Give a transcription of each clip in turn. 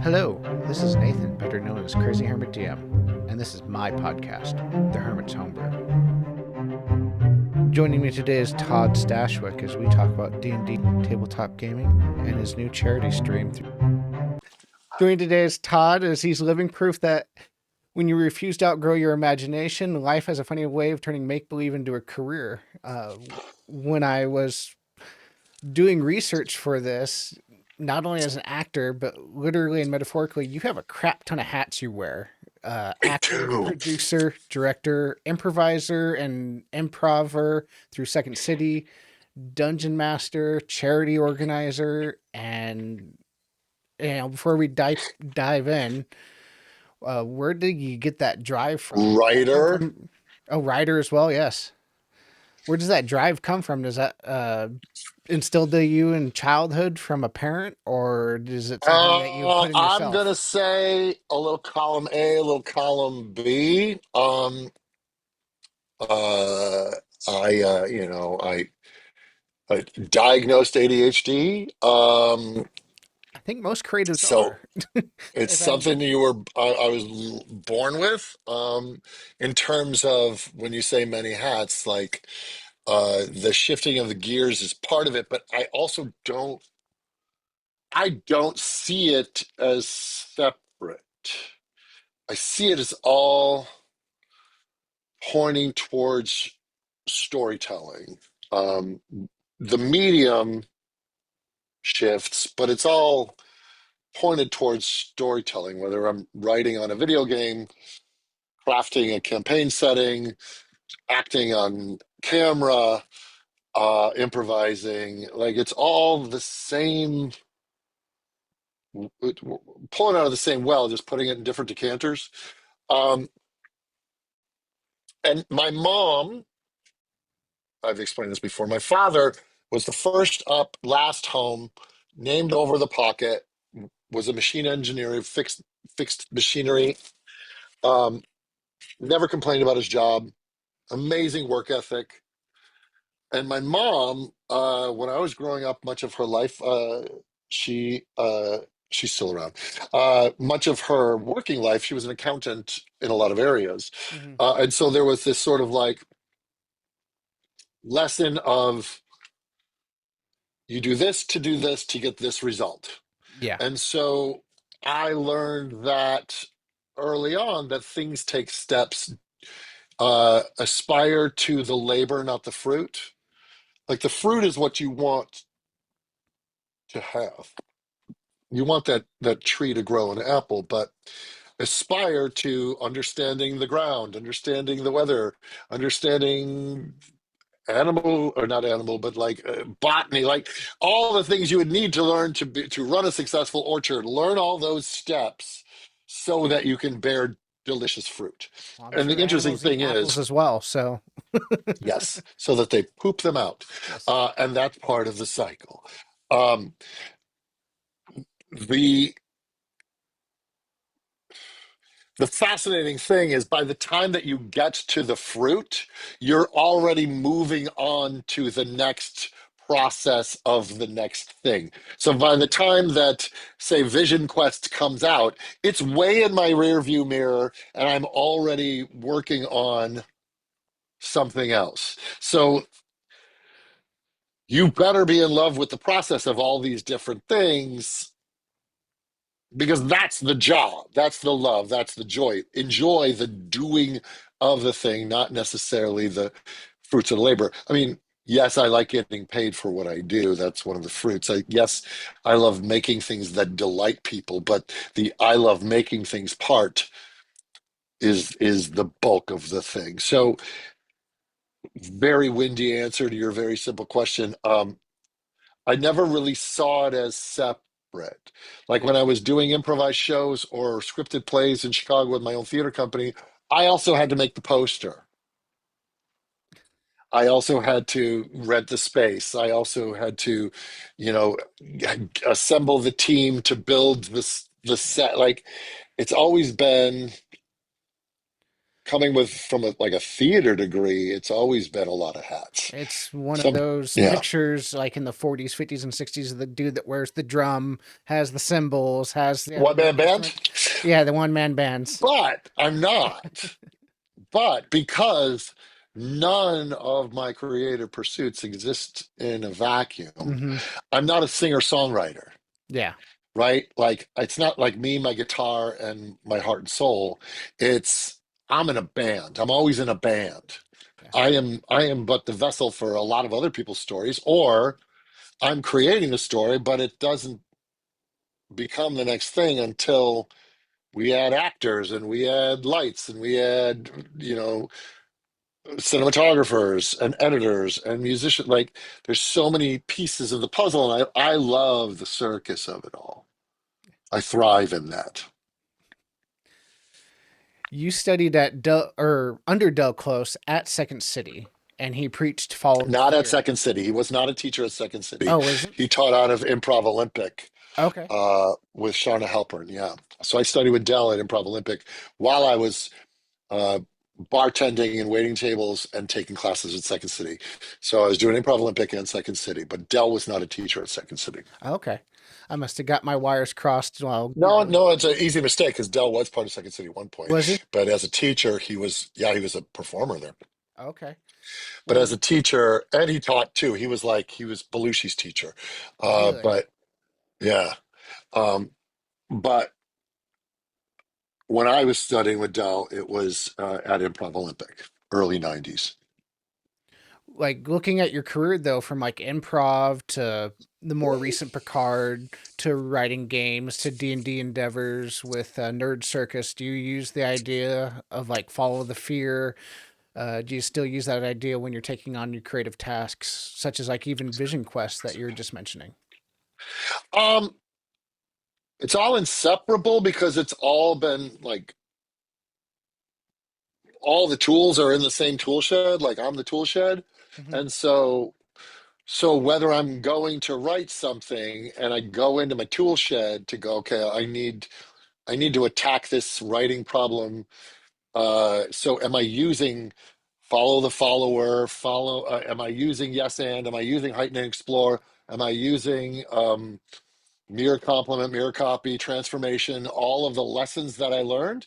Hello, this is Nathan, better known as CrazyhermitDM, and this is my podcast, The Hermit's Homebrew. Joining me today is Todd Stashwick as we talk about D&D tabletop gaming and his new charity stream. Joining today is Todd as he's living proof that when you refuse to outgrow your imagination, life has a funny way of turning make-believe into a career. When I was doing research for this, not only as an actor, but literally and metaphorically, you have a crap ton of hats you wear. I Actor, do. producer, director, improviser, and improver through Second City, dungeon master, charity organizer, and before we dive in, where did you get that drive from? Did that come Writer. from? Oh, writer as well. Yes. Where does that drive come from? Does that instilled to you in childhood from a parent, or is it something that you put in I'm gonna yourself? say a little column A, a little column B. Uh, I diagnosed ADHD. I think most creatives So are. it's If I'm, something I was born with. In terms of when you say many hats, like the shifting of the gears is part of it, but I don't see it as separate. I see it as all pointing towards storytelling. Um, the medium shifts, but it's all pointed towards storytelling, whether I'm writing on a video game, crafting a campaign setting, acting on camera, improvising. Like it's all the same, pulling out of the same well, just putting it in different decanters. Um, and my mom, I've explained this before. My father was the first up, last home, named over the pocket, was a machine engineer, fixed machinery, um, never complained about his job, amazing work ethic. And my mom, when I was growing up, much of her life, she she's still around. Much of her working life, she was an accountant in a lot of areas, Mhm. and so there was this sort of like lesson of you do this to do this to get this result. Yeah, And so I learned that early on that things take steps. Aspire to the labor, not the fruit. Like the fruit is what you want to have. You want that tree to grow an apple, but aspire to understanding the ground, understanding the weather, understanding animal or not animal, but like botany, like all the things you would need to learn to run a successful orchard. Learn all those steps so that you can bear delicious fruit. well, I'm And the sure interesting animals eat thing apples is, as well. So yes, so that they poop them out, yes, and that's part of the cycle. Um, the the fascinating thing is by the time that you get to the fruit, you're already moving on to the next process of the next thing. So by the time that, say, Vision Quest comes out, it's way in my rear view mirror and I'm already working on something else. So you better be in love with the process of all these different things because that's the job, that's the love, that's the joy. Enjoy the doing of the thing, not necessarily the fruits of the labor. I mean, yes, I like getting paid for what I do. That's one of the fruits. Yes, I love making things that delight people, but the I love making things part is the bulk of the thing. So, very windy answer to your very simple question. I never really saw it as separate. Like when I was doing improvised shows or scripted plays in Chicago with my own theater company, I also had to make the poster. I also had to rent the space. I also had to, you know, assemble the team to build the set. Like it's always been coming with from like a theater degree, it's always been a lot of hats. It's one of Some, those yeah, pictures like in the 40s, 50s, and 60s of the dude that wears the drum, has the cymbals, has the one every man band, instrument. Yeah, the one man bands. but I'm not. But because none of my creative pursuits exist in a vacuum, Hmm. I'm not a singer songwriter, Yeah. right? Like it's not like me, my guitar, and my heart and soul. It's I'm in a band. I'm always in a band. Yeah. I am but the vessel for a lot of other people's stories, or I'm creating a story, but it doesn't become the next thing until we add actors and we add lights and we add, cinematographers and editors and musicians. Like there's so many pieces of the puzzle, and I love the circus of it all. I thrive in that. You studied at or under Del Close at Second City, and he preached follow the Not at fear. Second City. He was not a teacher at Second City. Oh, isn't? He taught out of Improv Olympic Okay. with Shauna Halpern. Yeah. So I studied with Dell at Improv Olympic while I was uh, bartending and waiting tables and taking classes at Second City. So I was doing Improv Olympic and Second City, but Dell was not a teacher at Second City. Okay. I must have got my wires crossed while No, Googling. no, it's an easy mistake because Dell was part of Second City at one point. Was he? But as a teacher, yeah, he was a performer there. Okay. But as Well, a teacher, and he taught too. He was Belushi's teacher. really? But yeah, um, but when I was studying with Dell, it was at Improv Olympic, early '90s. Like looking at your career though, from like improv to the more recent Picard to writing games to D&D endeavors with Nerd Circus, do you use the idea of like follow the fear? Do you still use that idea when you're taking on new creative tasks, such as like even Vision Quest that you were just mentioning? Um, it's all inseparable because it's all been like all the tools are in the same tool shed. Like I'm the tool shed, Hmm. and so whether I'm going to write something and I go into my tool shed to go, okay, I need to attack this writing problem. So am I using follow the follower, am I using yes and, am I using heighten and explore? Am I using mirror complement, mirror copy, transformation, all of the lessons that I learned?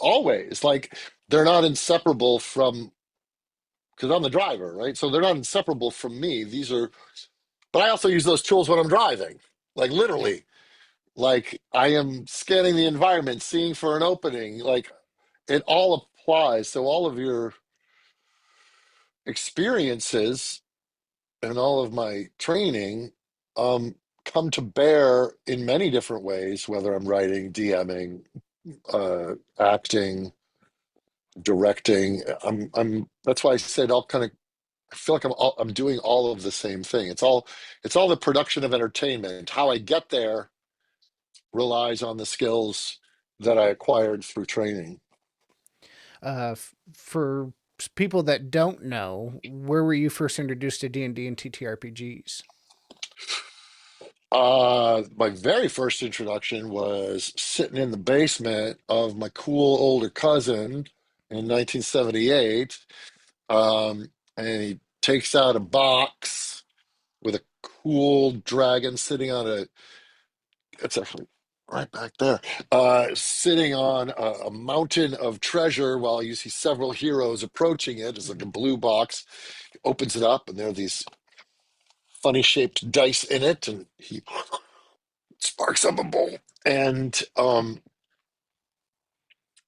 Always. Like they're not inseparable from, because I'm the driver, right? So they're not inseparable from me. But I also use those tools when I'm driving, like Yeah. literally. Like I am scanning the environment, seeing for an opening. Like it all applies. So all of your experiences and all of my training um, come to bear in many different ways, whether I'm writing, DMing, acting, directing. That's why I said I'll kind of I feel like I'm doing all of the same thing. It's all the production of entertainment. How I get there relies on the skills that I acquired through training. For people that don't know, where were you first introduced to D&D and TTRPGs? My very first introduction was sitting in the basement of my cool older cousin in 1978. And he takes out a box with a cool dragon sitting on it's actually right back there, sitting on a mountain of treasure while you see several heroes approaching it. It's like a Mhm. blue box. He opens it up, and there are these funny shaped dice in it, and he sparks up a bowl.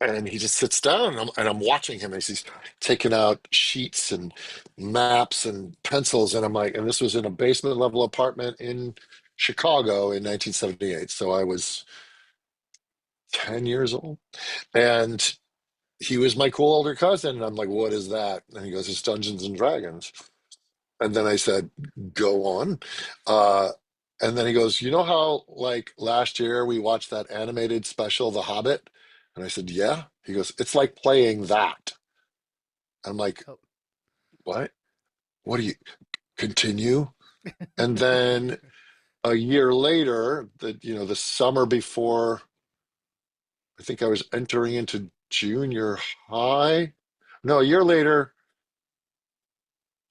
And he just sits down, and I'm watching him as he's taking out sheets and maps and pencils. And I'm like, and this was in a basement level apartment in Chicago in 1978. So I was 10 years old. And he was my cool older cousin. And I'm like, what is that? And he goes, it's Dungeons and Dragons. And then I said, go on. Uh, and then he goes, you know how, like, last year we watched that animated special, The Hobbit? And I said, yeah. He goes, it's like playing that. I'm like, Oh. what? What do you continue? And then a year later, the summer before, I think I was entering into junior high. No, a year later,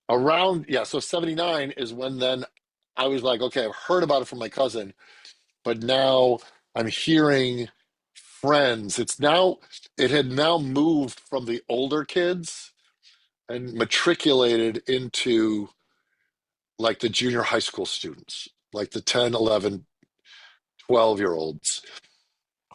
around, yeah, so 79 is when then I was like, okay, I've heard about it from my cousin, but now I'm hearing friends. It had now moved from the older kids and matriculated into like the junior high school students, like the 10, 11, 12 year olds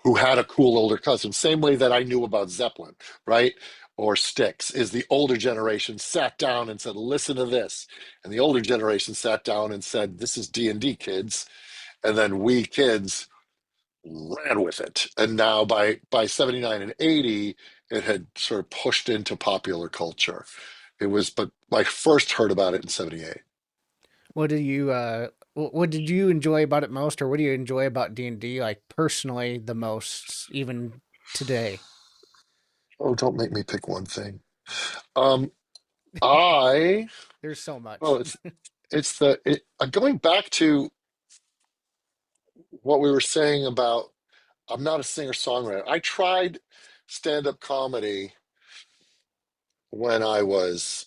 who had a cool older cousin, same way that I knew about Zeppelin, right? Or Styx, is the older generation sat down and said, listen to this. And the older generation sat down and said, this is D&D, kids. And then we kids ran with it. And now by 79 and 80, it had sort of pushed into popular culture. But I first heard about it in 78. What did you enjoy about it most, or what do you enjoy about D&D like personally the most even today? Oh, don't make me pick one thing. Um, I, There's so well, much. going back to what we were saying about, I'm not a singer songwriter. I tried stand up comedy when I was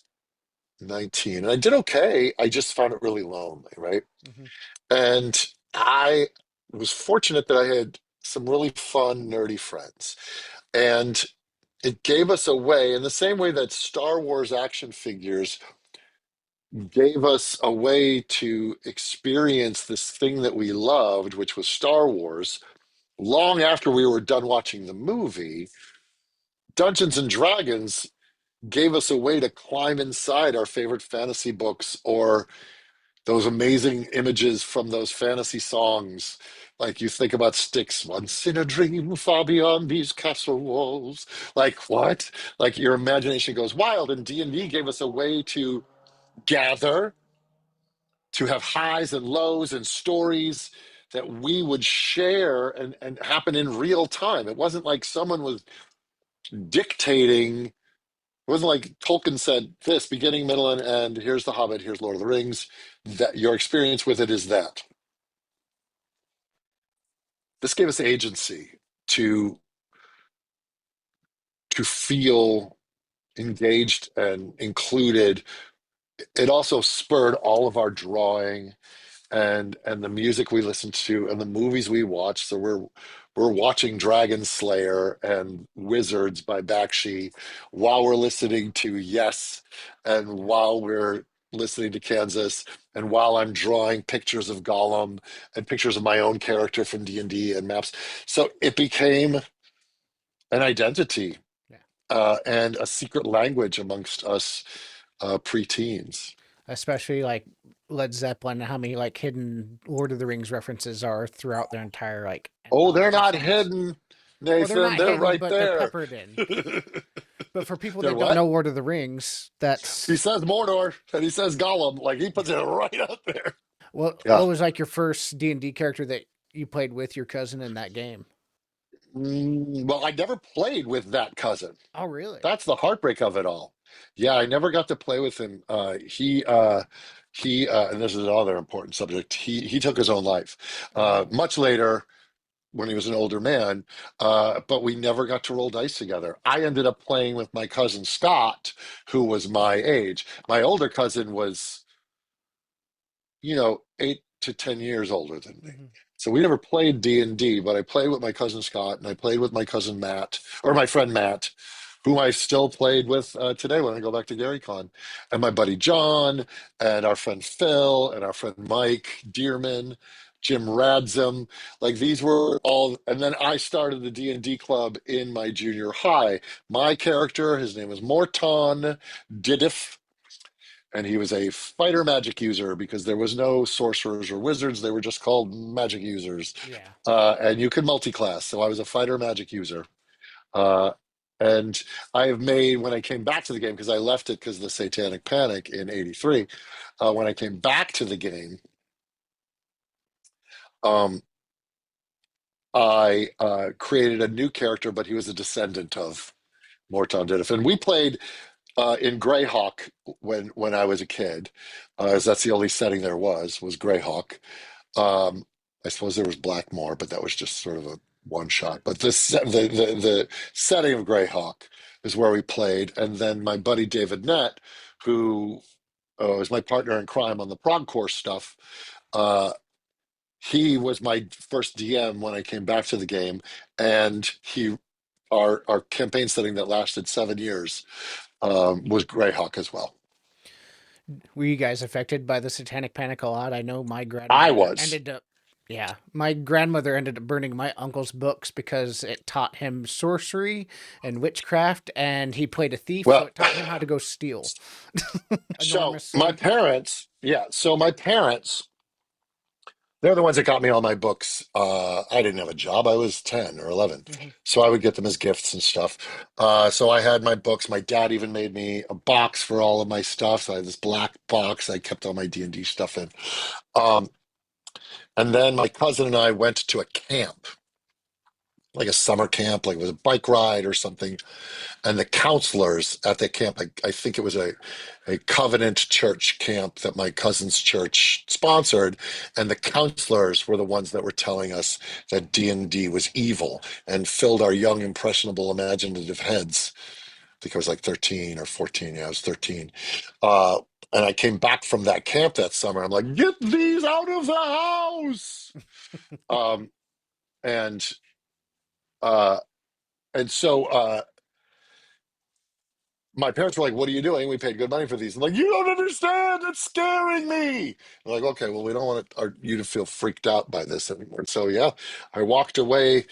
19 and I did okay. I just found it really lonely, right? Mhm. And I was fortunate that I had some really fun, nerdy friends. And it gave us a way, in the same way that Star Wars action figures gave us a way to experience this thing that we loved, which was Star Wars, long after we were done watching the movie. Dungeons and Dragons gave us a way to climb inside our favorite fantasy books or those amazing images from those fantasy songs. Like you think about Styx, once in a dream, far beyond these castle walls. Like what? Like your imagination goes wild. And D&D gave us a way to gather, to have highs and lows and stories that we would share and happen in real time. It wasn't like someone was dictating. It wasn't like Tolkien said this beginning, middle, and end. Here's The Hobbit. Here's Lord of the Rings. That your experience with it is that. This gave us agency to feel engaged and included. It also spurred all of our drawing and the music we listened to and the movies we watched. So we're watching Dragon Slayer and Wizards by Bakshi while we're listening to Yes, and while we're listening to Kansas, and while I'm drawing pictures of Gollum and pictures of my own character from D&D and maps. So it became an identity Yeah. and a secret language amongst us preteens. Especially like Led Zeppelin, how many like hidden Lord of the Rings references are throughout their entire like Oh, they're anthology not songs. hidden, Well, they're Nathan. not They're hidden, right but they're there. peppered in. But for people They're that don't what? know Lord of the Rings, He that's says Mordor and he says Gollum. Like he puts it right out there. Yeah. what was like your first D&D character that you played with your cousin in that game? Well, I never played with that cousin. Oh, really? That's the heartbreak of it all. Yeah, I never got to play with him. And this is another important subject. He took his own life Oh. much later when he was an older man, but we never got to roll dice together. I ended up playing with my cousin Scott, who was my age. My older cousin was, 8 to 10 years older than me. Mhm. So we never played D&D, but I played with my cousin Scott and I played with my cousin Matt, or my friend Matt, whom I still played with today when I go back to GaryCon, and my buddy John, and our friend Phil, and our friend Mike Dearman, Jim Radzim. Like these were all, and then I started the D&D club in my junior high. My character, his name was Morton Didif, and he was a fighter magic user because there was no sorcerers or wizards. They were just called magic users. Yeah. And you could multi-class. So I was a fighter magic user. Uh, and I have made, when I came back to the game, because I left it because of the Satanic Panic in 83, when I came back to the game, um, I created a new character, but he was a descendant of Morton Didif. And we played in Greyhawk when I was a kid, as that's the only setting there was Greyhawk. I suppose there was Blackmore, but that was just sort of a one shot. But the setting of Greyhawk is where we played, and then my buddy David Nett, who is my partner in crime on the prog course stuff. He was my first DM when I came back to the game, and our campaign setting that lasted 7 years was Greyhawk as well. Were you guys affected by the Satanic Panic a lot? I know my I grandmother was. ended up, yeah, my grandmother ended up burning my uncle's books because it taught him sorcery and witchcraft, and he played a thief, so Well, it taught him how to go steal so my enormously. parents, yeah, so my parents, they're the ones that got me all my books. I didn't have a job. I was 10 or 11. Hmm. So I would get them as gifts and stuff. So I had my books. My dad even made me a box for all of my stuff. So I had this black box I kept all my D&D stuff in. Um, and then my cousin and I went to a camp, like a summer camp, like it was a bike ride or something. And the counselors at the camp, I think it was a Covenant church camp that my cousin's church sponsored, and the counselors were the ones that were telling us that D&D was evil and filled our young, impressionable, imaginative heads. I think I was like 13 or 14. Yeah, I was 13. Uh, and I came back from that camp that summer. I'm like, get these out of the house. Um, and uh, and so my parents were like, "What are you doing? We paid good money for these." I'm like, "You don't understand. It's scaring me." I'm like, "Okay, well, we don't want you to feel freaked out by this anymore." So yeah, I walked away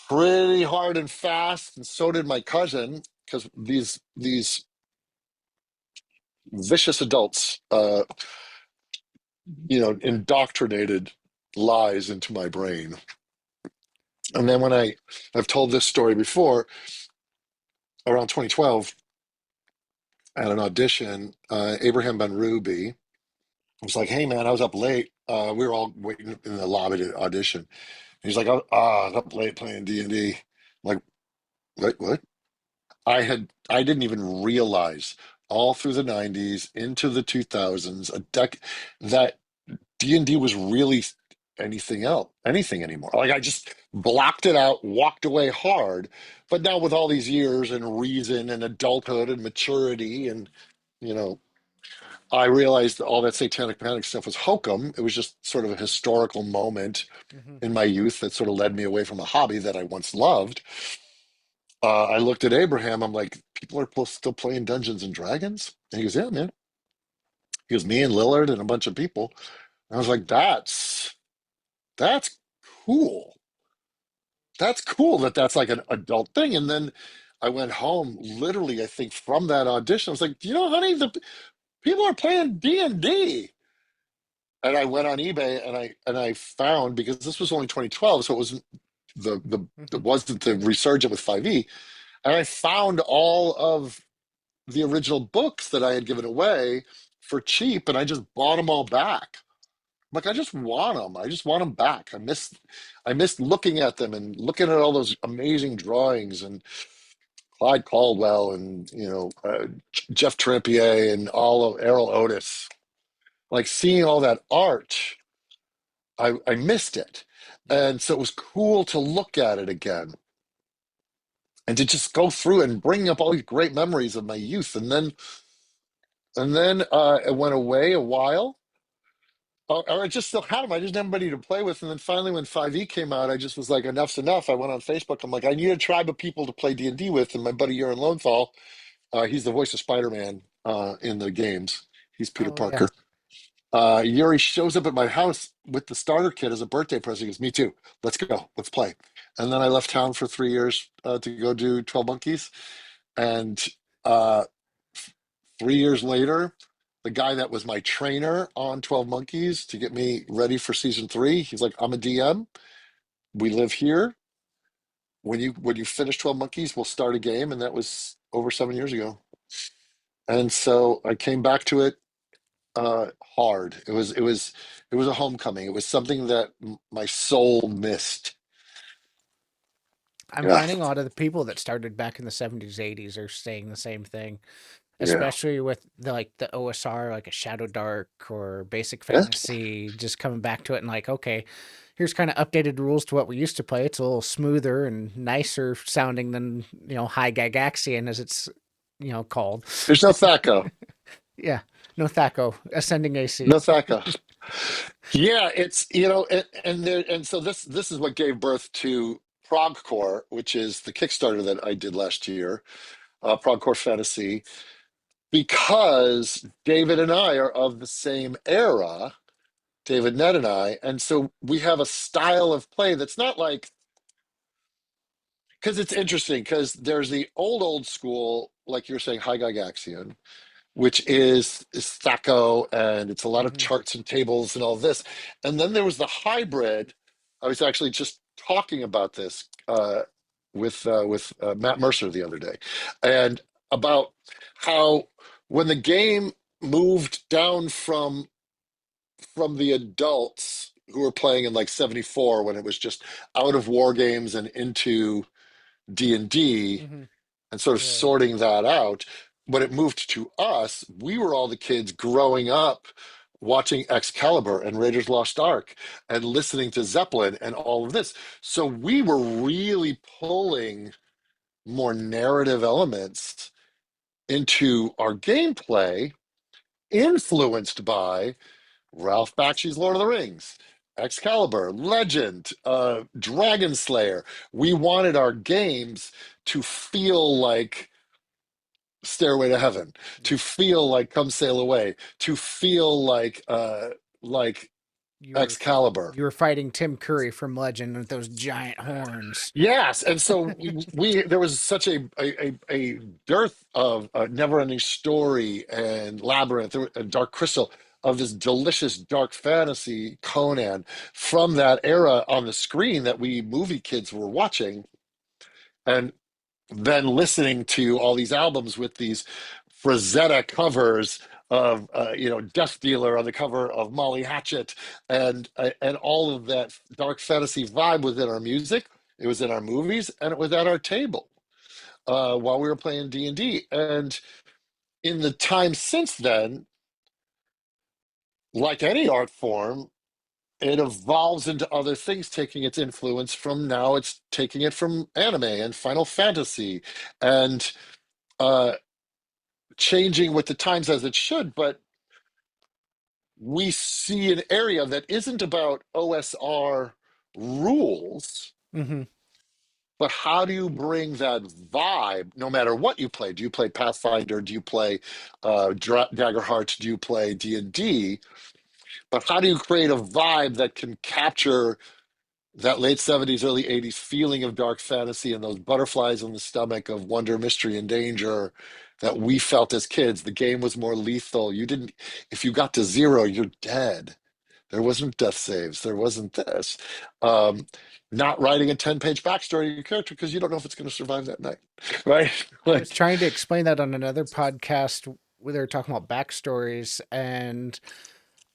pretty hard and fast, and so did my cousin, because these vicious adults, indoctrinated lies into my brain. And then when I've told this story before, around 2012, at an audition, Abraham Ben Ruby was like, "Hey man, I was up late. We were all waiting in the lobby to audition." He's like, I was up late playing D&D." I'm like, "Wait, what?" I didn't even realize all through the 90s into the 2000s, that D&D was really anything anymore. Like I just blocked it out, walked away hard. But now with all these years and reason and adulthood and maturity and you know I realized that all that satanic panic stuff was hokum. It was just sort of a historical moment Hmm. in my youth that sort of led me away from a hobby that I once loved. I looked at Abraham. I'm like, people are still playing Dungeons and Dragons? And he goes, yeah, man. He goes, me and Lillard and a bunch of people. And I was like, that's cool. That's cool that's like an adult thing. And then I went home, literally, I think from that audition, I was like, honey, the people are playing D&D. And I went on eBay and I found, because this was only 2012, so it wasn't it Hmm. wasn't the resurgent with 5e, and I found all of the original books that I had given away for cheap, and I just bought them all back. Like I just want them. I just want them back. I missed looking at them and looking at all those amazing drawings and Clyde Caldwell and Jeff Trampier and all of Errol Otis. Like seeing all that art, I missed it. Yeah. And so it was cool to look at it again and to just go through and bring up all these great memories of my youth. And then it went away a while. Or I just still had them. I just didn't have anybody to play with. And then finally, when 5e came out, I just was like, enough's enough. I went on Facebook. I'm like, I need a tribe of people to play D&D with. And my buddy Aaron Lowenthal, he's the voice of Spider-Man in the games. He's Peter Oh yeah. Parker. Yuri shows up at my house with the starter kit as a birthday present. He goes, "Me too. Let's go. Let's play." And then I left town for 3 years to go do 12 Monkeys. And uh, 3 years later, the guy that was my trainer on 12 Monkeys to get me ready for season three, he's like, "I'm a DM. We live here. When you finish 12 Monkeys, we'll start a game." And that was over 7 years ago. And so I came back to it hard. It was a homecoming. It was something that my soul missed. I'm Yeah, finding a lot of the people that started back in the 70s, 80s are saying the same thing, yeah, especially with the OSR, like a Shadow Dark or Basic yeah. Fantasy, just coming back to it and like, okay, here's kind of updated rules to what we used to play. It's a little smoother and nicer sounding than, High Gygaxian as it's, called. There's no Thaco. Yeah. No Thaco, ascending AC. No Thaco. Yeah, it's and so this is what gave birth to Progcore, which is the Kickstarter that I did last year, Progcore Fantasy, because David and I are of the same era, David Ned and I, and so we have a style of play that's not like, because it's interesting because there's the old school, like you're saying, High Gygaxian, which is Thaco, and it's a lot of Hmm. charts and tables and all this. And then there was the hybrid. I was actually just talking about this with Matt Mercer the other day, and about how when the game moved down from the adults who were playing in like 74 when it was just out of war games and into D&D Hmm. and sort of Yeah. sorting that out. When it moved to us, we were all the kids growing up watching Excalibur and Raiders Lost Ark and listening to Zeppelin and all of this. So we were really pulling more narrative elements into our gameplay, influenced by Ralph Bakshi's Lord of the Rings, Excalibur, Legend, Dragon Slayer. We wanted our games to feel like Stairway to Heaven, to feel like Come Sail Away, to feel like You were Excalibur. you were fighting Tim Curry from Legend with those giant horns. Yes, and so we there was such a dearth of Never-Ending Story and Labyrinth and Dark Crystal, of this delicious dark fantasy Conan from that era on the screen that we movie kids were watching, and then listening to all these albums with these Frazetta covers of Death Dealer on the cover of Molly Hatchet, and all of that dark fantasy vibe was in our music, it was in our movies, and it was at our table while we were playing D&D. And in the time since then, like any art form, it evolves into other things, taking its influence from, now it's taking it from anime and Final Fantasy, and uh, changing with the times as it should. But we see an area that isn't about OSR rules, Hmm. but how do you bring that vibe no matter what you play? Do you play Pathfinder? Do you play Daggerheart? Do you play D&D? But how do you create a vibe that can capture that late 70s, early 80s feeling of dark fantasy and those butterflies in the stomach of wonder, mystery, and danger that we felt as kids? The game was more lethal. You didn't, if you got to 0, you're dead. There wasn't death saves. There wasn't this. Um, Not writing a 10-page backstory of your character because you don't know if it's going to survive that night, right? I was Like, trying to explain that on another podcast where they were talking about backstories, and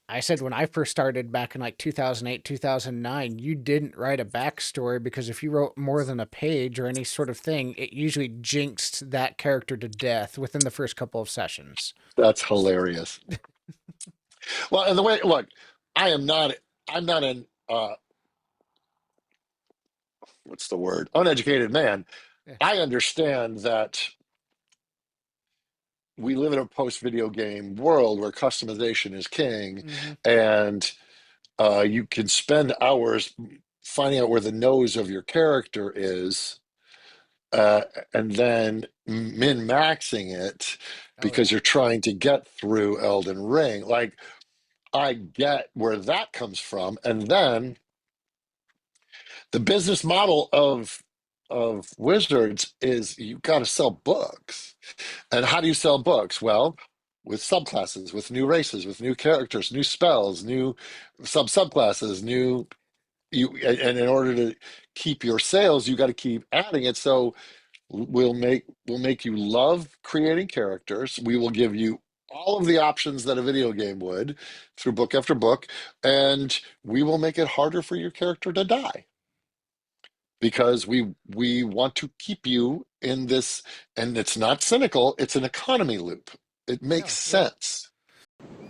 I said when I first started back in like 2008, 2009, you didn't write a backstory because if you wrote more than a page or any sort of thing, it usually jinxed that character to death within the first couple of sessions. that's hilarious. Well, and the way, look, I am not, I'm not an, what's the word? Uneducated man. Yeah. I understand that we live in a post-video game world where customization is king, Hmm. and you can spend hours finding out where the nose of your character is, uh, and then min-maxing it Oh because yeah. you're trying to get through Elden Ring. Like, I get where that comes from. And then the business model of Wizards is you got to sell books. And how do you sell books? Well, with subclasses, with new races, with new characters, new spells, new subclasses, new you. And in order to keep your sales, you got to keep adding it. So we'll make you love creating characters. We will give you all of the options that a video game would through book after book, and we will make it harder for your character to die because we want to keep you in this. And it's not cynical, it's an economy loop. It makes Oh yeah. sense.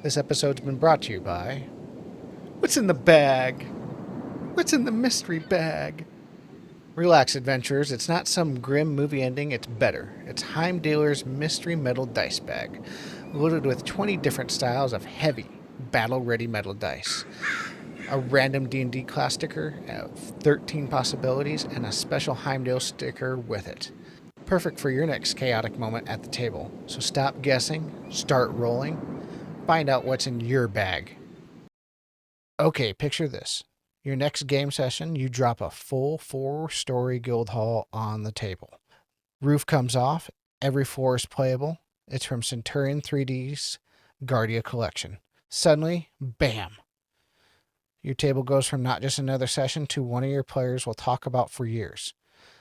This episode's been brought to you by What's in the Bag? What's in the mystery bag? Relax, adventurers. It's not some grim movie ending, it's better. It's Heimdaller's Mystery Metal Dice Bag, loaded with 20 different styles of heavy, battle-ready metal dice. A random D&D class sticker of 13 possibilities, and a special Heimdall sticker with it. Perfect for your next chaotic moment at the table. So stop guessing, start rolling, find out what's in your bag. Okay, picture this. Your next game session, you drop a full 4-story guild hall on the table. Roof comes off, every floor is playable. It's from Centurion 3D's Guardia collection. Suddenly, bam! Your table goes from not just another session to one of your players will talk about for years.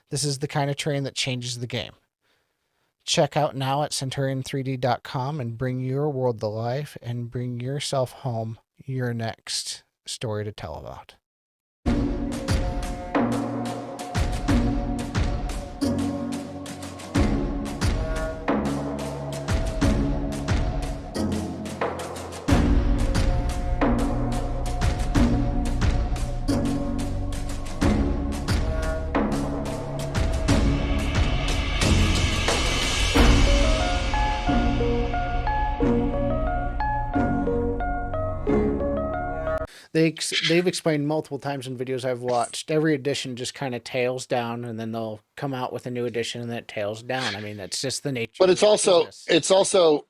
This is the kind of train that changes the game. Check out now at centurion3d.com and bring your world to life and bring yourself home your next story to tell about. They've explained multiple times in videos I've watched. Every edition just kind of tails down, and then they'll come out with a new edition, and then it tails down. I mean, that's just the nature But of the business. it's also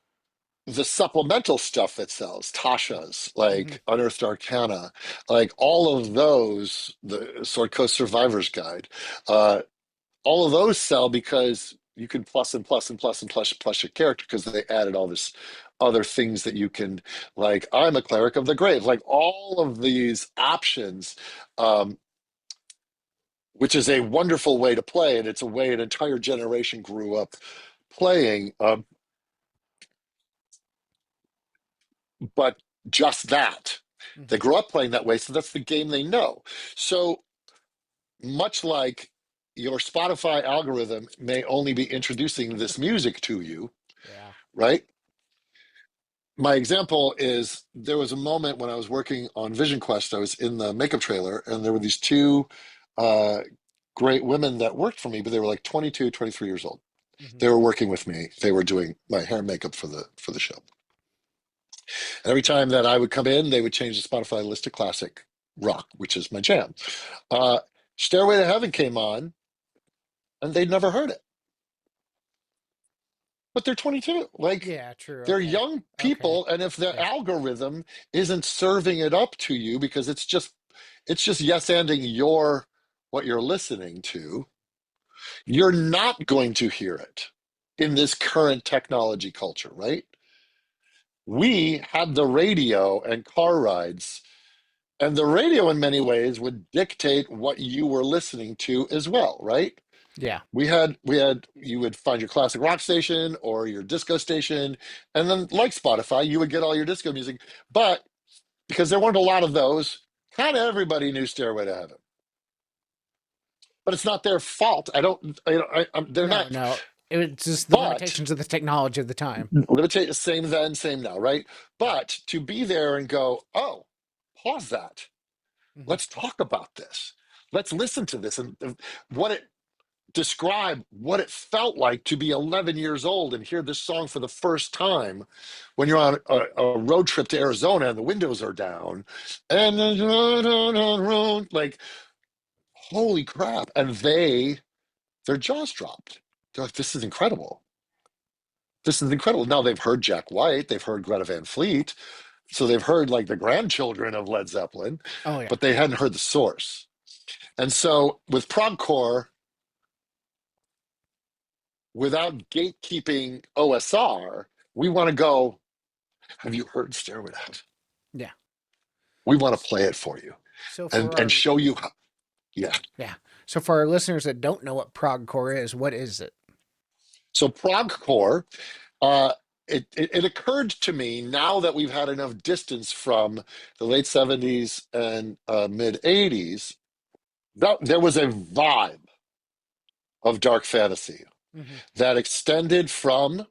the supplemental stuff that sells, Tasha's, Mm-hmm. like Unearthed Arcana, like all of those, the Sword Coast Survivor's Guide, all of those sell because you can plus and plus and plus and plus your character because they added all this other things that you can, like, I'm a cleric of the grave, like all of these options, um, which is a wonderful way to play, and it's a way an entire generation grew up playing. But just that. They Mm-hmm. grew up playing that way, so that's the game they know. So much like your Spotify algorithm may only be introducing this music to you, Yeah. right? My example is there was a moment when I was working on Vision Quest, I was in the makeup trailer, and there were these two uh, great women that worked for me, but they were like 22, 23 years old. Mm-hmm. They were working with me. They were doing my hair and makeup for the show. And every time that I would come in, they would change the Spotify list to classic rock, which is my jam. Uh, Stairway to Heaven came on, and they'd never heard it. But they're 22. Like, Yeah. True. they're Okay. young Okay. people, and if the Yeah. algorithm isn't serving it up to you because it's just yes-anding your what you're listening to, you're not going to hear it in this current technology culture, right? We had the radio and car rides. And the radio, in many ways, would dictate what you were listening to as well, right? Yeah. You would find your classic rock station or your disco station, and then, like Spotify, you would get all your disco music. But because there weren't a lot of those, kind of everybody knew Stairway to Heaven. But it's not their fault. I don't, they're No. not, No. It's just the but limitations of the technology of the time. limitate, same then, same now, right? Yeah. But to be there and go, oh, pause that. Mm-hmm. Let's talk about this. Let's listen to this and what it describe what it felt like to be 11 years old and hear this song for the first time when you're on a road trip to Arizona and the windows are down and like, holy crap. And their jaws dropped. They're like, this is incredible. This is incredible. Now they've heard Jack White, they've heard Greta Van Fleet, so they've heard like the grandchildren of Led Zeppelin, Oh yeah. but they hadn't heard the source. And so with progcore, without gatekeeping OSR, we want to go, have you heard Stairway to Heaven? Yeah. We want to play it for you So and, for and our show you how. Yeah. yeah. So for our listeners that don't know what progcore is, what is it? So progcore, uh, it occurred to me now that we've had enough distance from the late 70s and mid 80s, that there was a vibe of dark fantasy Mm-hmm. that extended from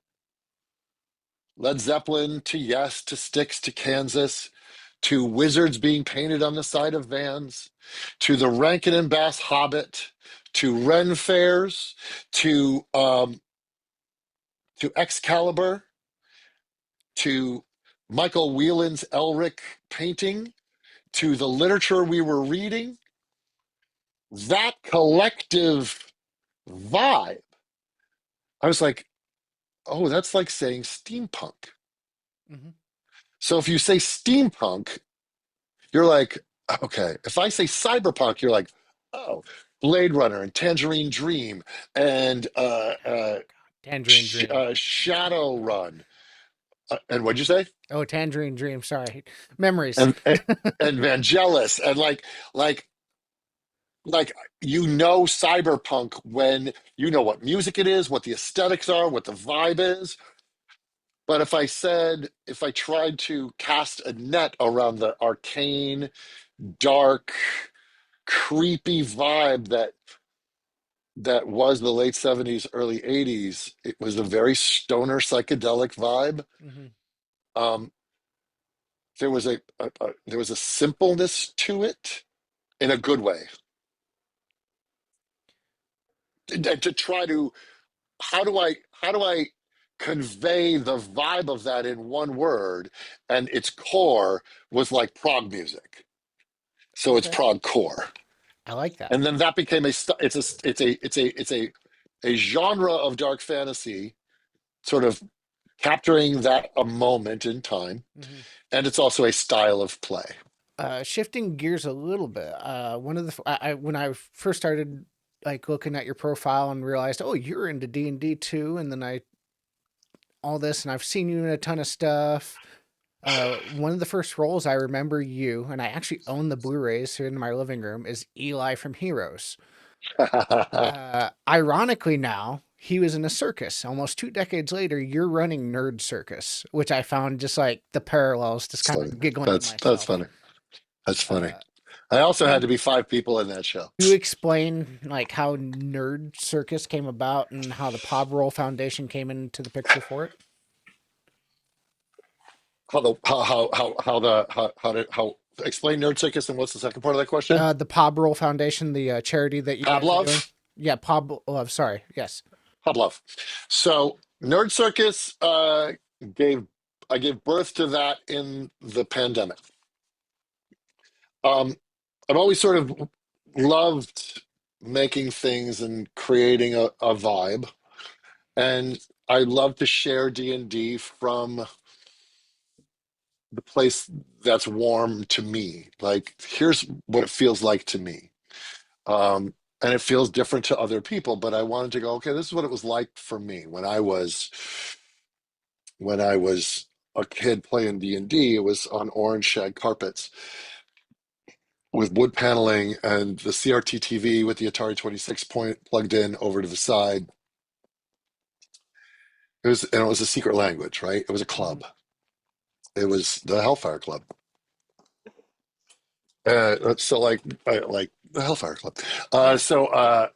Led Zeppelin to Yes to Styx to Kansas to wizards being painted on the side of vans, to the Rankin and Bass Hobbit, to Ren fairs, to Excalibur, to Michael Whelan's Elric painting, to the literature we were reading, that collective vibe. I was like, oh, that's like saying steampunk. Hmm. So if you say steampunk, you're like, okay. If I say cyberpunk, you're like, oh, Blade Runner and Tangerine Dream and Oh God, Tangerine Dream. Shadowrun. And what'd you say? Oh, Tangerine Dream. Sorry, memories. And Vangelis and like like cyberpunk when you know what music it is, what the aesthetics are, what the vibe is. But if I tried to cast a net around the arcane, dark, creepy vibe that was the late 70s, early 80s, it was a very stoner psychedelic vibe. Hmm. Um, there was a simpleness to it in a good way. To try to how do I convey the vibe of that in one word? And its core was like prog music, so it's Okay, prog core. I like that. And then that became a genre of dark fantasy, sort of capturing that a moment in time, Hmm. and it's also a style of play. Shifting gears a little bit. One of when I first started like looking at your profile and realized, oh, you're into D&D too, and then I all this, and I've seen you in a ton of stuff. One of the first roles I remember you, and I actually own the Blu-rays here in my living room, is Eli from Heroes. Ironically, now he was in a circus. Almost 2 decades later, you're running Nerd Circus, which I found just like the parallels, just It's kind funny. of giggling to That's myself. funny. That's funny. Uh, I also had can to be five people in that show. you explain like how Nerd Circus came about and how the Pablove Foundation came into the picture for it? How explain Nerd Circus and what's the second part of that question? The Pablove Foundation, the charity that you guys are doing. Pavlov? Yeah, Pablove. Sorry. Yes. Pavlov. So Nerd Circus gave I gave birth to that in the pandemic. Um, I've always sort of loved making things and creating a vibe, and I love to share D&D from the place that's warm to me. Like, here's what it feels like to me. And it feels different to other people, but I wanted to go, okay, this is what it was like for me when I was a kid playing D&D. It was on orange shag carpets with wood paneling and the CRT TV with the Atari 26 point plugged in over to the side. It was a secret language, right? It was a Hmm. club. It was the Hellfire Club. So like the Hellfire Club. Yeah.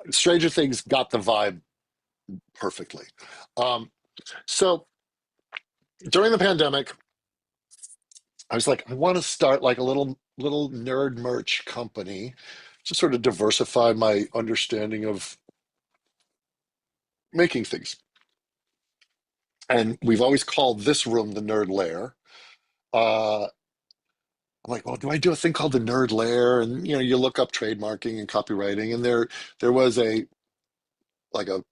Stranger Things got the vibe perfectly. Um, so during the pandemic, I was like, I want to start like a little nerd merch company to sort of diversify my understanding of making things. And we've always called this room the Nerd Lair. I'm like, well, do I do a thing called the Nerd Lair? And you look up trademarking and copywriting, and there was like a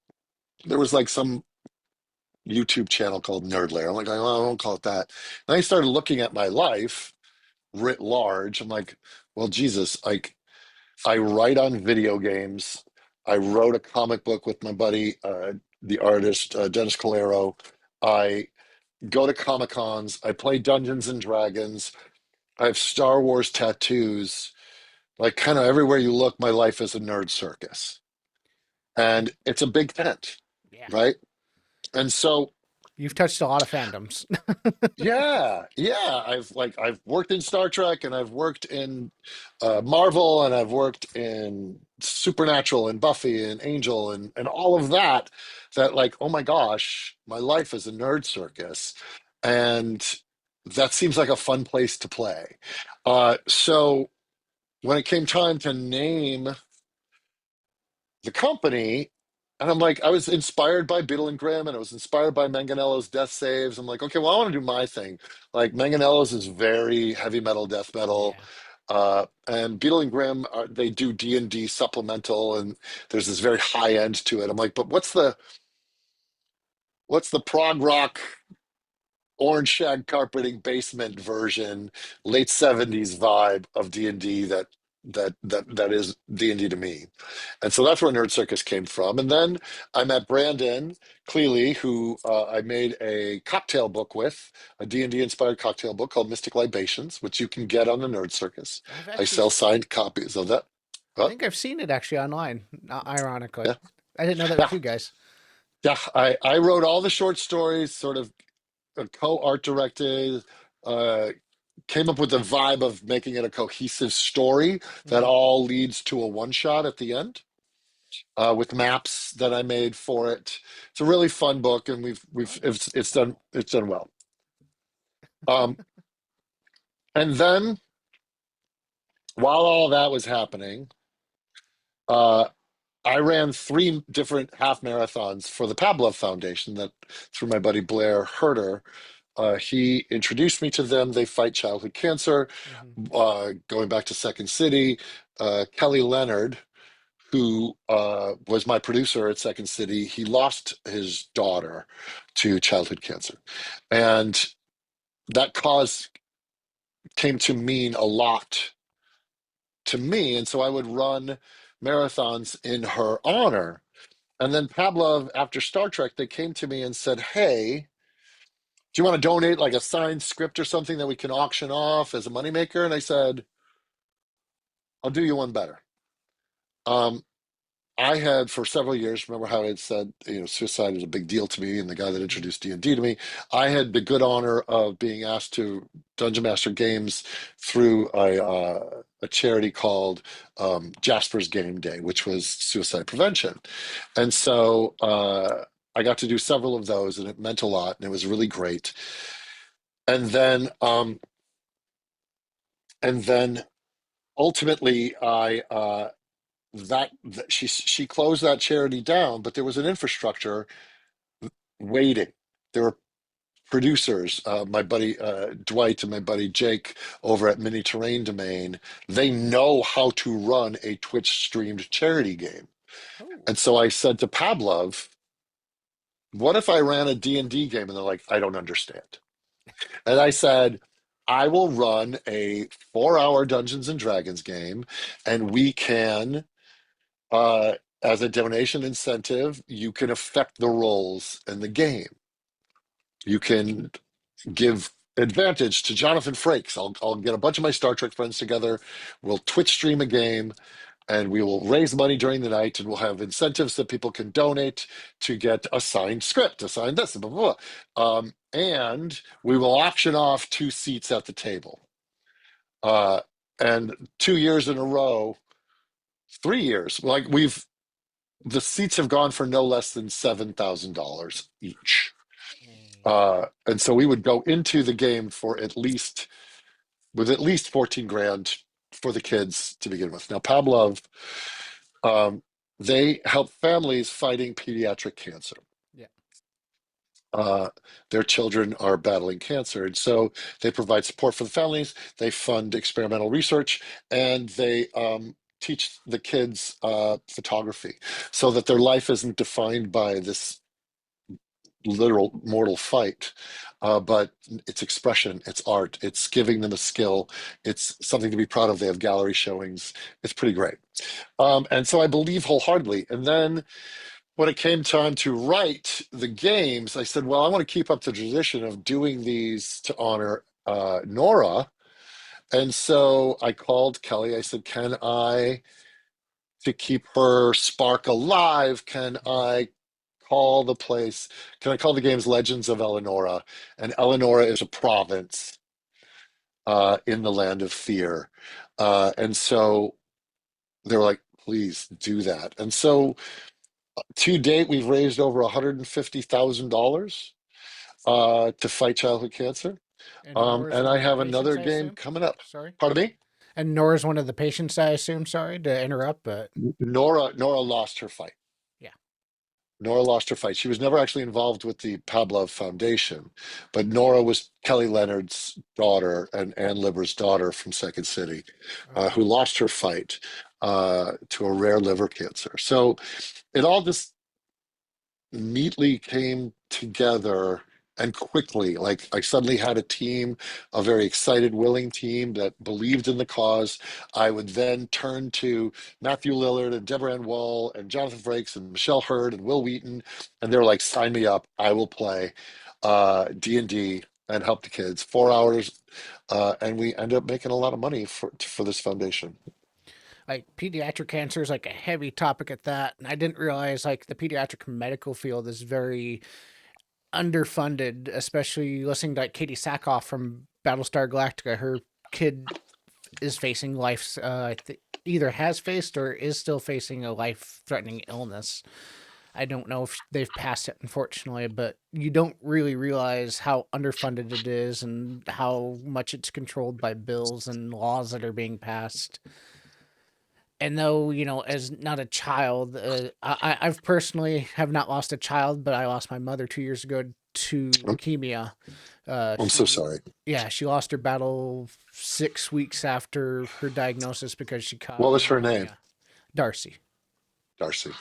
there was like some YouTube channel called Nerd Lair. I'm like, oh, I won't call it that. And I started looking at my life writ large. I'm like, well, Jesus, like I write on video games. I wrote a comic book with my buddy, the artist Dennis Calero. I go to Comic Cons. I play Dungeons and Dragons. I have Star Wars tattoos. Like kind of everywhere you look, my life is a nerd circus, and it's a big tent, Yeah. right? And so You've touched a lot of fandoms. yeah. I've worked in Star Trek, and I've worked in Marvel, and I've worked in Supernatural, and Buffy, and Angel, and all of that. That like, oh my gosh, my life is a nerd circus, and that seems like a fun place to play. So when it came time to name the company, and I'm like, I was inspired by Beetle and Grimm, and I was inspired by Manganello's Death Saves. I'm like, okay, well, I want to do my thing. Like Manganello's is very heavy metal, death metal, Yeah. and Beetle and Grimm they do D&D supplemental, and there's this very high end to it. I'm like, but what's the prog rock orange shag carpeting basement version, late 70s vibe of D&D that is D&D to me. And so that's where Nerd Circus came from. And then I met Brandon Cleely, who I made a cocktail book with, a D&D inspired cocktail book called Mystic Libations, which you can get on the Nerd Circus. I've I actually, sell signed copies of that. I What? think I've seen it actually online. Ironically, Yeah. I didn't know that Yeah. was you guys. Yeah. I wrote all the short stories, sort of co-art directed, uh, came up with the vibe of making it a cohesive story that Hmm. all leads to a one shot at the end, with maps that I made for it. It's a really fun book, and Oh, it's done well. Um, and then while all that was happening, uh, I ran three different half marathons for the Pablove Foundation that through my buddy Blair Herder. He introduced me to them. They fight childhood cancer. hmm. Going back to Second City, Kelly Leonard, who was my producer at Second City, he lost his daughter to childhood cancer. And that cause came to mean a lot to me. And so I would run marathons in her honor. And then Pavlov, after Star Trek, they came to me and said, hey, do you want to donate like a signed script or something that we can auction off as a moneymaker? And I said, I'll do you one better. Um, I had for several years, remember how I had said, suicide is a big deal to me, and the guy that Hmm. introduced D&D to me, I had the good honor of being asked to Dungeon Master Games through a charity called Jasper's Game Day, which was suicide prevention. And so I got to do several of those, and it meant a lot, and it was really great. And then, and then ultimately, she closed that charity down, but there was an infrastructure waiting. There were producers, my buddy Dwight and my buddy Jake over at Mini Terrain Domain. They know how to run a Twitch streamed charity game. Oh, And so I said to Pavlov, what if I ran a D&D game? And they're like, I don't understand. And I said, I will run a 4-hour Dungeons and Dragons game, and we can, uh, as a donation incentive, you can affect the roles in the game. You can give advantage to Jonathan Frakes. I'll get a bunch of my Star Trek friends together. We'll Twitch stream a game, and we will raise money during the night, and we'll have incentives that people can donate to get a signed script, a signed this, blah, blah, blah. And we will auction off 2 seats at the table. Uh, and 2 years in a row, 3 years, like the seats have gone for no less than $7,000 each. dang. And so we would go into the game with at least 14 grand for the kids to begin with. Now, Pavlov, um, they help families fighting pediatric cancer. Yeah. Uh, their children are battling cancer. And so they provide support for the families, they fund experimental research, and they teach the kids photography so that their life isn't defined by this literal mortal fight, but it's expression, it's art, it's giving them a skill, it's something to be proud of. They have gallery showings. It's pretty great. And so I believe wholeheartedly. And then when it came time to write the games, I said, well, I want to keep up the tradition of doing these to honor Nora. And so I called Kelly. I said, to keep her spark alive, Hmm. can I call the games Legends of Eleonora? And Eleonora is a province in the land of fear. And so they were like, please do that. And so to date, we've raised over $150,000 to fight childhood cancer. And Nora's And one I of the have patients, another I game assume. coming up. Sorry. Pardon me? And Nora's one of the patients, I assume. Sorry to interrupt, but Nora lost her fight. yeah. Nora lost her fight. She was never actually involved with the Pablove Foundation, but Nora was Kelly Leonard's daughter and Ann Liver's daughter from Second City, Okay. who lost her fight to a rare liver cancer. So it all just neatly came together and quickly. Like I suddenly had a team, a very excited, willing team that believed in the cause. I would then turn to Matthew Lillard and Deborah Ann Wall and Jonathan Frakes and Michelle Hurd and Will Wheaton, and they're like, "Sign me up! I will play D&D and help the kids." 4 hours, and we end up making a lot of money for this foundation. Like pediatric cancer is like a heavy topic at that, and I didn't realize like the pediatric medical field is very underfunded, especially listening to like Katie Sackhoff from Battlestar Galactica. Her kid is facing life's either has faced or is still facing a life-threatening illness. I don't know if they've passed it, unfortunately, but you don't really realize how underfunded it is and how much it's controlled by bills and laws that are being passed. And though, as not a child, I've personally have not lost a child, but I lost my mother 2 years ago to I'm, leukemia. I'm so She, sorry. yeah, she lost her battle 6 weeks after her diagnosis because she What caught was her name? pneumonia. Darcy. Darcy.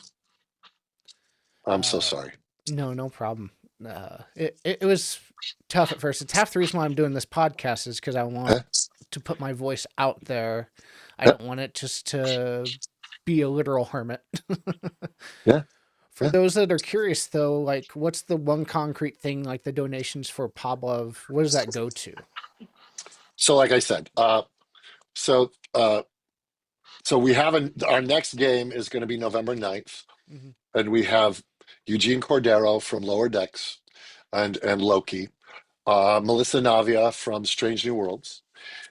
I'm so Uh, sorry. no, no problem. It was tough at first. It's half the reason why I'm doing this podcast is because I want Eh? to put my voice out there. I Eh? don't want it just to be a literal hermit. Yeah. For Yeah. those that are curious, though, like, what's the one concrete thing, like the donations for Pablove? What does that go to? So, like I said, so uh, so we have our next game is going to be November 9th, Hmm. and we have Eugene Cordero from Lower Decks and Loki, Melissa Navia from Strange New Worlds,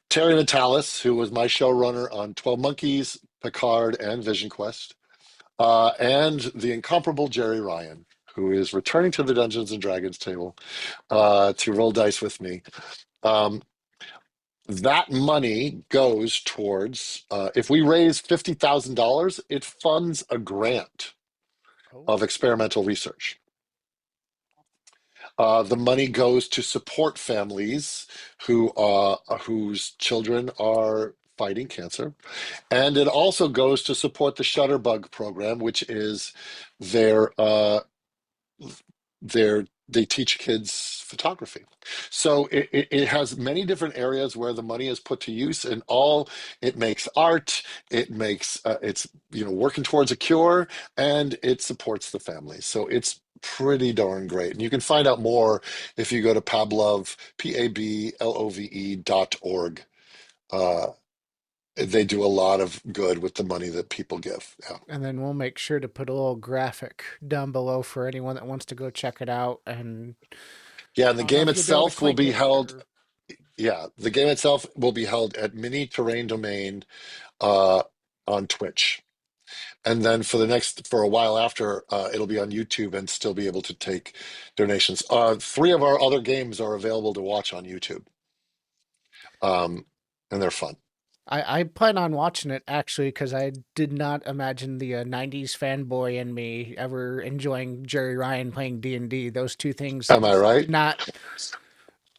Terry Natalis, who was my showrunner on 12 Monkeys, Picard, and Vision Quest, and the incomparable Jerry Ryan, who is returning to the Dungeons and Dragons table to roll dice with me. Um, that money goes towards, if we raise $50,000, it funds a grant Oh, of experimental research. The money goes to support families whose children are fighting cancer, and it also goes to support the Shutterbug program, which is their they teach kids photography. So it has many different areas where the money is put to use, and all it makes art, it makes it's working towards a cure, and it supports the family. So it's pretty darn great. And you can find out more if you go to Pablove, PABLOVE.org. uh they do a lot of good with the money that people give. Yeah. and then we'll make sure to put a little graphic down below for anyone that wants to go check it out. And Yeah, and I the don't know game if you'll be able to itself will click be it held. or. Yeah, the game itself will be held at Mini Terrain Domain uh, on Twitch, and then for a while after, it'll be on YouTube and still be able to take donations. Three of our other games are available to watch on YouTube, um, and they're fun. I plan on watching it actually because I did not imagine the '90s fanboy in me ever enjoying Jerry Ryan playing D&D. Those two things I Am I just right? did not